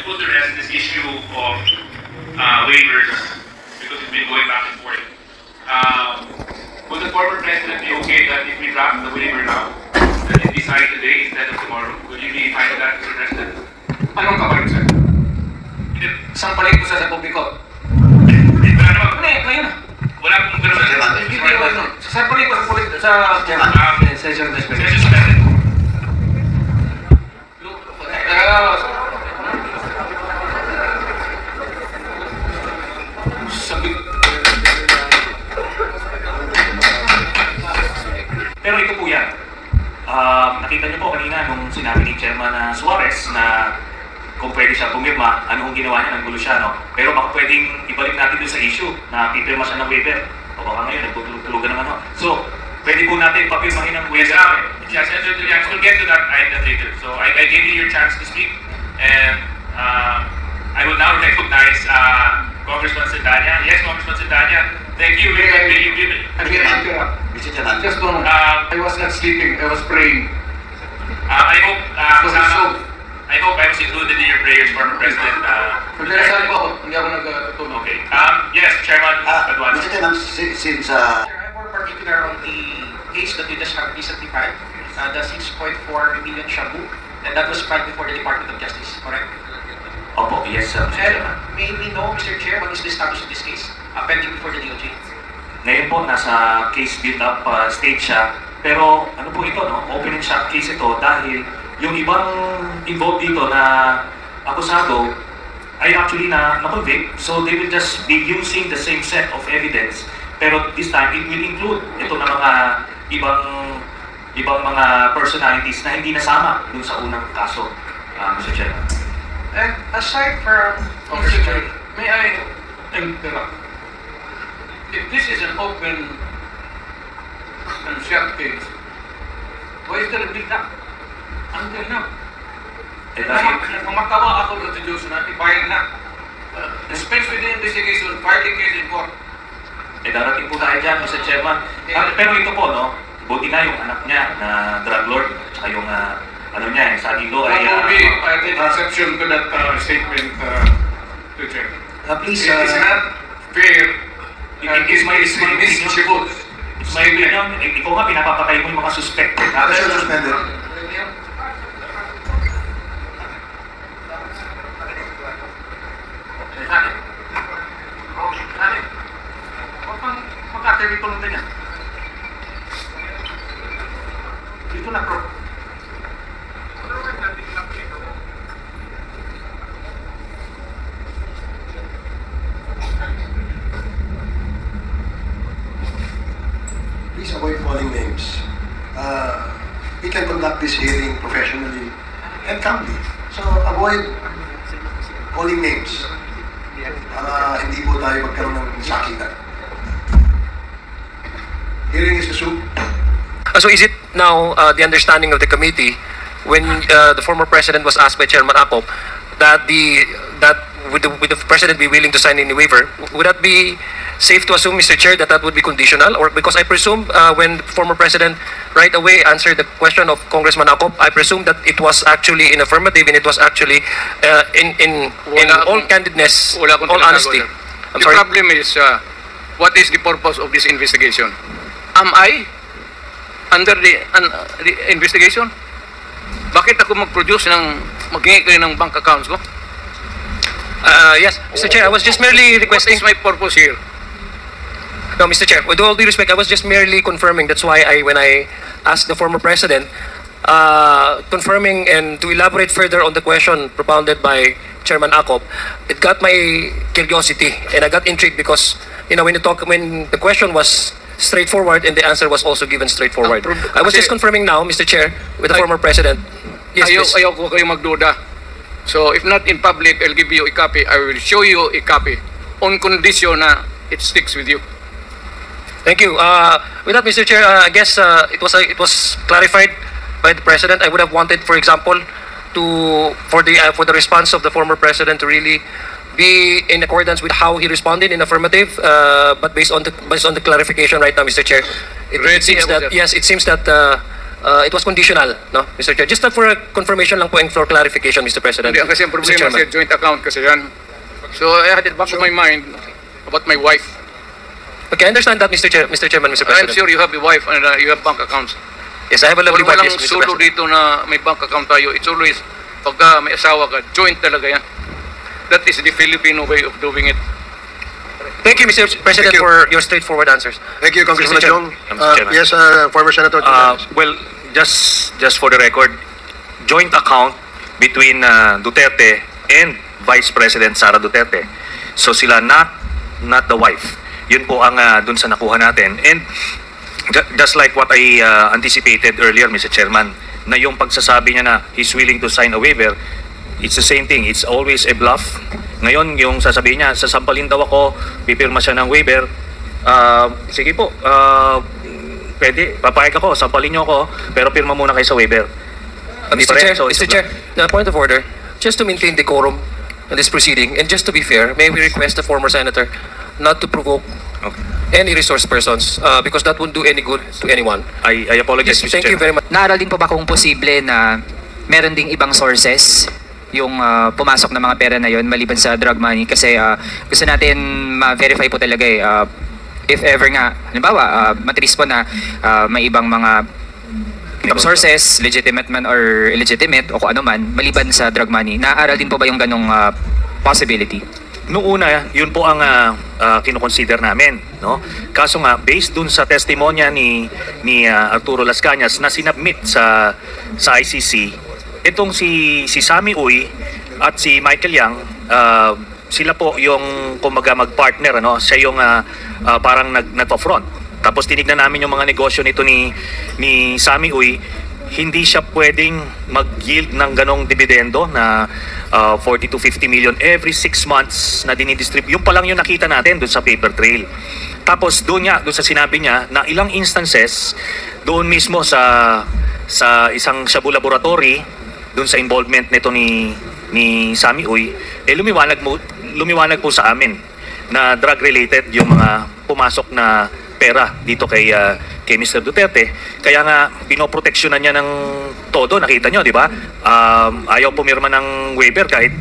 put to rest this issue of waivers because it's been going back and forth. Would the former president be okay that if we draft the waiver now, that it decide today instead of tomorrow? Would you be fine with that, Mr. President? Anong kapalit, sir? Saan palit ko sa publiko? Wala naman. Ngayon na. Wala pong gano'n. Saan palit ko sa chairman? Session Session suspended. suspended. Pero ito po yan. Nakita niyo po kanina nung sinabi ni Chairman Suarez na kung pwede siya pumirma, anong ginawa niya, ng gulo siya, no? Pero baka pwedeng ibalik natin dun sa issue na pipirma siya ng waiver. O baka ngayon, nagtutulugan naman, no? So, pwede po natin papirmahin ng waiver. Yes, we'll get to that item later. So I gave you your chance to speak, and I will now recognize Congressman Sendanya. Yes, Congressman Sendanya. Thank you. Mr. Chairman. Just one. I was not sleeping. I was praying. I hope I was included in your prayers, former President. Nagdarasal po ako. Hindi ako nagtutulog. Okay. Yes, Chairman Advance. Mr. Chairman, since I'm more particular on the case that you just have recently filed, the 6.4 million shabu, and that was filed before the Department of Justice, correct? Opo, yes, Mr. Chairman. And may we know, Mr. Chair, what is the status of this case, pending before the DOJ? Ngayon po, nasa case build-up stage siya. Pero ano po ito, no? Open and shut case ito dahil yung ibang involved dito na akusado ay actually na-convict. So they will just be using the same set of evidence. Pero this time, it will include ito na mga ibang mga personalities na hindi nasama dun sa unang kaso, Mr. Chairman. And aside from... Mr. Chair, may I interrupt? If this is an open and shut case, why is there a build-up until now? Nagmamatawa ako sa Diyos na i-file na. Dispense with the investigation, file the case in court. Darating po tayo dyan, Mr. Chairman. Pero ito po, no? Buti na yung anak niya na drug lord, tsaka yung ano niya, yung sagilo ay... What will be the exception to that statement, to Chair? please, It is not fair. It is my opinion. It's my opinion. Ikaw nga, pinapapatay mo yung mga suspected. session suspended. Huwag kang mag-atari ko ng ganyan. Dito na, bro. Please avoid calling names. We can conduct this hearing professionally and calmly. So avoid calling names para hindi po tayo magkaroon ng sakitan. Hearing is resumed. So is it now the understanding of the committee when the former president was asked by Chairman Acop that would the president be willing to sign any waiver? Would that be safe to assume, Mr. Chair, that would be conditional? Or because I presume when the former president right away answered the question of Congressman Acop, I presume that it was actually in affirmative and it was actually in all candidness, all honesty. I'm The sorry. problem is, what is the purpose of this investigation? Am I under the investigation? Bakit ako mag-produce maghingi kayo ng bank accounts ko? Yes, Mr. Chair, I was just merely requesting... What is my purpose here? No, Mr. Chair, with all due respect, I was just merely confirming. That's why when I asked the former president, confirming and to elaborate further on the question propounded by Chairman Acop, it got my curiosity and I got intrigued because, you know, when the question was straightforward and the answer was also given straightforward. I was just confirming now, Mr. Chair, with the former president. Yes, please. Ayaw ko kayo magduda. So, if not in public, I'll give you a copy. I will show you a copy on condition na it sticks with you. Thank you. With that, Mr. Chair, I guess it was clarified by the president. I would have wanted, for example, for the response of the former president to really be in accordance with how he responded in affirmative, but based on the clarification right now, Mr. Chair, it seems that yes, it seems that it was conditional, no, Mr. Chair? Just for a confirmation lang po and for clarification, Mr. President. Hindi, kasi ang Mr. problema Chairman. sa joint account kasi yan. So I had it back of my mind about my wife. Okay, I understand that, Mr. Chairman, Mr. I'm President. sure you have a wife and you have bank accounts. Yes, I have a lovely Kung wife, walang yes, Mr. solo President. dito na may bank account tayo, it's always, pagka may asawa ka, joint talaga yan. That is the Filipino way of doing it. Thank you, Mr. President, Thank you. for your straightforward answers. Thank you, Congressman Mr. Jong. Chairman. Yes, former Senator. Well, just for the record, joint account between Duterte and Vice President Sara Duterte. So sila not the wife. Yun po ang dun sa nakuha natin. And just like what I anticipated earlier, Mr. Chairman, na yung pagsasabi niya na he's willing to sign a waiver, it's the same thing. It's always a bluff. Ngayon, yung sasabihin niya, sasampalin daw ako, pipirma siya ng waiver. Sige po, pwede, papayag ako, sampalin niyo ako, pero pirma muna kayo sa waiver. Hindi Mr. pa rin. Chair, So, it's Mr. a Chair, point of order, just to maintain decorum in this proceeding, and just to be fair, may we request the former senator not to provoke any resource persons because that won't do any good to anyone. I apologize, Yes, Mr. thank you Chairman. very much. Naaral din po ba kung posible na meron ding ibang sources yung pumasok ng mga pera na yon maliban sa drug money? Kasi gusto natin ma-verify po talaga if ever nga, halimbawa, matrace po na may ibang mga sources, legitimate man or illegitimate o kung ano man, maliban sa drug money. Naaral din po ba yung ganong possibility? Noong una, yun po ang kinoconsider namin, no? Kaso nga based dun sa testimonya ni Arturo Las Cañas na sinubmit sa ICC, itong si Sammy Uy at si Michael Yang, sila po yung kumaga mag-partner, ano? Siya yung parang nagpa-front. Tapos tinignan namin yung mga negosyo nito ni Sammy Uy, hindi siya pwedeng mag-yield ng ganong dividendo na 40 to 50 million every 6 months na dinidistribute. Yung pa lang yung nakita natin doon sa paper trail. Tapos doon sa sinabi niya na ilang instances doon mismo sa isang Shabu laboratory, doon sa involvement nito ni Sammy Uy, lumiwanag po sa amin na drug related yung mga pumasok na pera dito kay Mr. Duterte. Kaya nga pinoproteksyonan niya ng todo, nakita nyo, di ba? Ayaw pumirma ng waiver kahit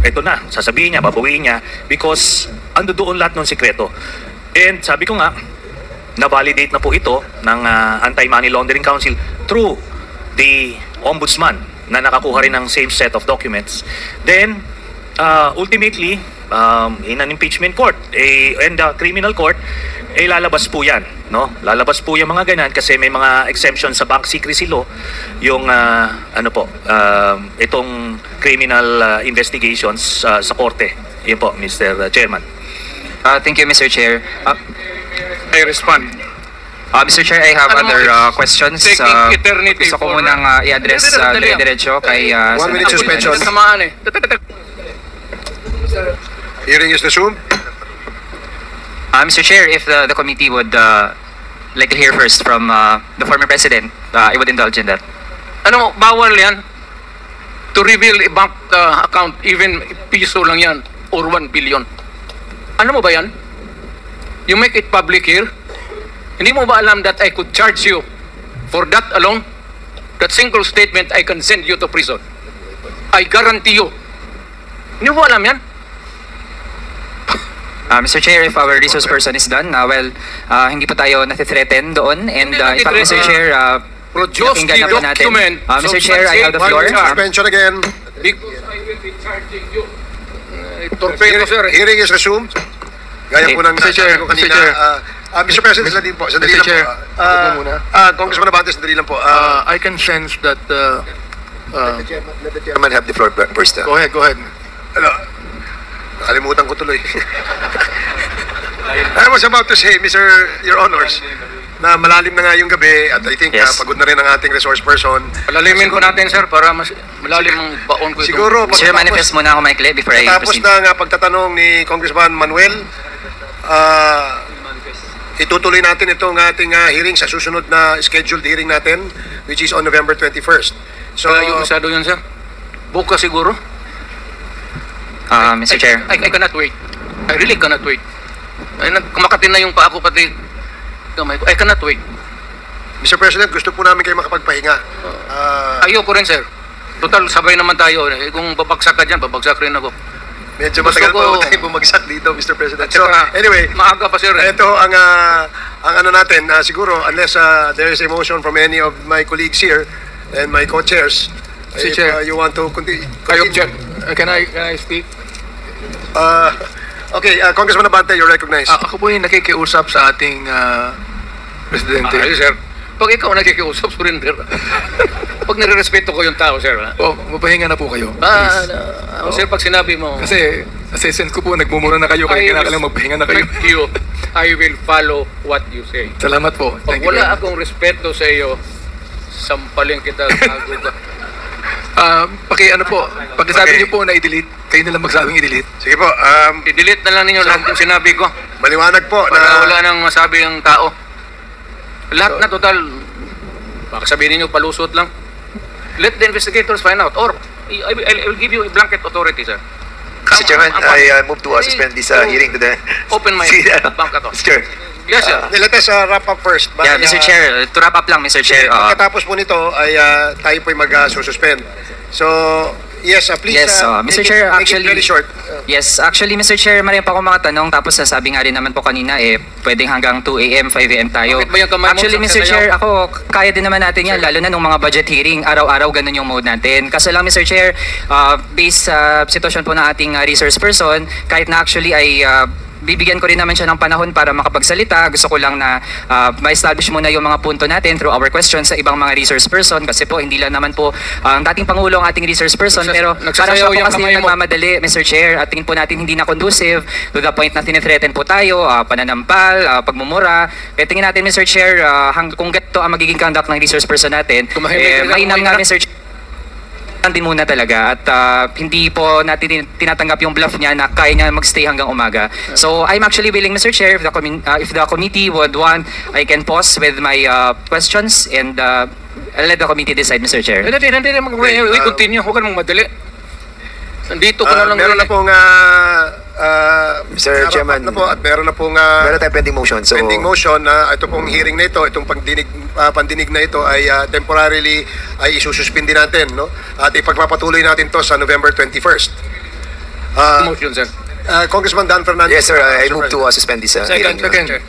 ito na, sasabihin niya, babawiin niya because ando doon lahat ng sikreto. And sabi ko nga, na-validate na po ito ng Anti-Money Laundering Council through the Ombudsman na nakakuha rin ng same set of documents. Then, ultimately, in an impeachment court and the criminal court, lalabas po yan, no? Lalabas po yung mga ganyan kasi may mga exemption sa bank secrecy law yung itong criminal investigations sa korte. Yun po, Mr. Chairman. Thank you, Mr. Chair. I respond. Mr. Chair, I have Ano mo, other it's questions. taking eternity Gusto ko for- munang i-address Dali lang. diretso kay 1 minute Senator suspension. Jimenez. Tamaan eh. Hearing is resumed. Mr. Chair, if the committee would like to hear first from the former president, I would indulge in that. Ano, bawal yan to reveal a bank account, even piso lang yan, or 1 billion. Ano mo ba yan? You make it public here. Hindi mo ba alam that I could charge you for that alone? That single statement, I can send you to prison. I guarantee you. Hindi mo ba alam yan? Mr. Chair, if our resource person is done, hindi po tayo nathi-threaten doon. And Hindi in fact, Mr. Chair, Produce pinakinggan the na po natin. document. Mr. Chair, I have the One floor. minute Suspension again. Because I will be charging you. Torpedo, sir. Hearing is resumed. Gaya po ng Mr. Chair, nasabi ko kanina. Mr. Chair. Mr. President, sandali po. Sandali Mr. lang Chair. po. Congressman Abante, sandali lang po. I can sense that... Let the chairman have the floor first. go ahead. Ano? Nakalimutan ko tuloy. I was about to say, Your Honors, na malalim na nga yung gabi at I think Yes. pagod na rin ang ating resource person. Palalimin ko natin, sir, para mas malalim ang baon ko ito. Siguro, Sir, manifest muna ako, Mike, before I tapos proceed. na nga pagtatanong ni Congressman Manuel, itutuloy natin itong ating hearing sa susunod na scheduled hearing natin, which is on November 21st. So, Yung masyado yun, sir. Bukas siguro. Mr. Chair. I cannot wait. I really cannot wait. Kumakatin na yung paa ko pati kamay ko. I cannot wait. Mr. President, gusto po namin kayo makapagpahinga. Ayoko rin, sir. Total, sabay naman tayo. Kung babagsak ka dyan, babagsak rin ako. Medyo Gusto matagal ko- pa tayo bumagsak dito, Mr. President. At So, saka, anyway, maaga pa, sir. ito ang ano natin, siguro, unless there is a motion from any of my colleagues here and my co-chairs, Mr. if Chair. you want to continue. I object. Can I speak? Okay, Congressman Abante, you're recognized. Ako po yung nakikiusap sa ating presidente. Ayos, sir. Pag ikaw nakikiusap, surrender. Pag nire-respeto ko yung tao, sir. Oh, mapahinga na po kayo. Sir, pag sinabi mo, Kasi, sense ko po, nagmumura na kayo, kaya kinakailangan magpahinga na kayo. Thank you. I will follow what you say. Salamat po. Pag Thank you. wala akong respeto sa iyo, sampalin kita, gago ka. Ano po, pag nasabi niyo po na i-delete, kayo na lang magsabing i-delete. Sige po, I-delete na lang ninyo lahat yung sinabi ko. maliwanag po Para na wala nang masabi ang tao. Lahat na total, baka sabihin ninyo palusot lang. Let the investigators find out. Or, I will give you a blanket authority, sir. Mr. Chairman, I move to suspend this hearing to the... Open my bank account. Mr. Chair, Yes, sir. let us wrap up first. Yeah, Mr. Chair, to wrap up lang, Mr. Chair. Pagkatapos po nito ay tayo po'y mag-suspend. So, yes, please, Yes, Mr. Chair, make it actually, very short. Yes, actually, Mr. Chair, marami pa akong mga tanong. Tapos sasabi nga rin naman po kanina, pwedeng hanggang 2 a.m., 5 a.m. tayo. Bakit ba yung kamay mo Actually, sa Mr. sayaw? Chair, ako, kaya din naman natin yan, lalo na nung mga budget hearing, araw-araw ganun yung mode natin. Kasi lang, Mr. Chair, based sa sitwasyon po ng ating resource person, kahit na actually ay bibigyan ko rin naman siya ng panahon para makapagsalita. Gusto ko lang na ma-establish muna yung mga punto natin through our questions sa ibang mga resource person kasi po hindi lang naman po ang dating Pangulo ang ating resource person pero parang siya nagsasayaw po yung kasi kamay mo. nagmamadali, Mr. Chair, at tingin po natin hindi na conducive to the point na tinithreaten po tayo, pananampal, pagmumura. Kaya tingin natin, Mr. Chair, kung ganito ang magiging conduct ng resource person natin, Tumahimik ka lang, mainam nga, kumain Mr. Chair, din muna talaga at hindi po natin tinatanggap yung bluff niya na kaya niya magstay hanggang umaga. So I'm actually willing, Mr. Chair, if the committee would want, I can pause with my questions and I'll let the committee decide, Mr. Chair. We continue. Huwag ka namang madali. Nandito ko na lang. Meron na pong Mr. Chairman, na po, at meron na pong meron tayong pending motion. So, pending motion na ito pong hearing na ito, itong pandinig na ito ay temporarily ay isususpindi natin, no? At ipagpapatuloy natin to sa November 21st. Motion, sir. Congressman Dan Fernandez. yes, sir, I Mr. move to suspend this hearing.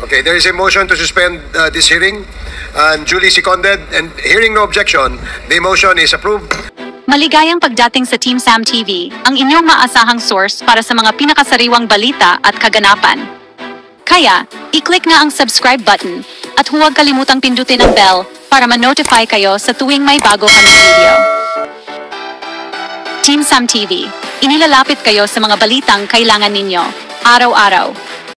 Okay, there is a motion to suspend this hearing and duly seconded and hearing no objection, the motion is approved. Maligayang pagdating sa Team Sam TV, ang inyong maasahang source para sa mga pinakasariwang balita at kaganapan. Kaya, i-click na ang subscribe button at huwag kalimutang pindutin ang bell para ma-notify kayo sa tuwing may bago kaming video. Team Sam TV, inilalapit kayo sa mga balitang kailangan ninyo, araw-araw.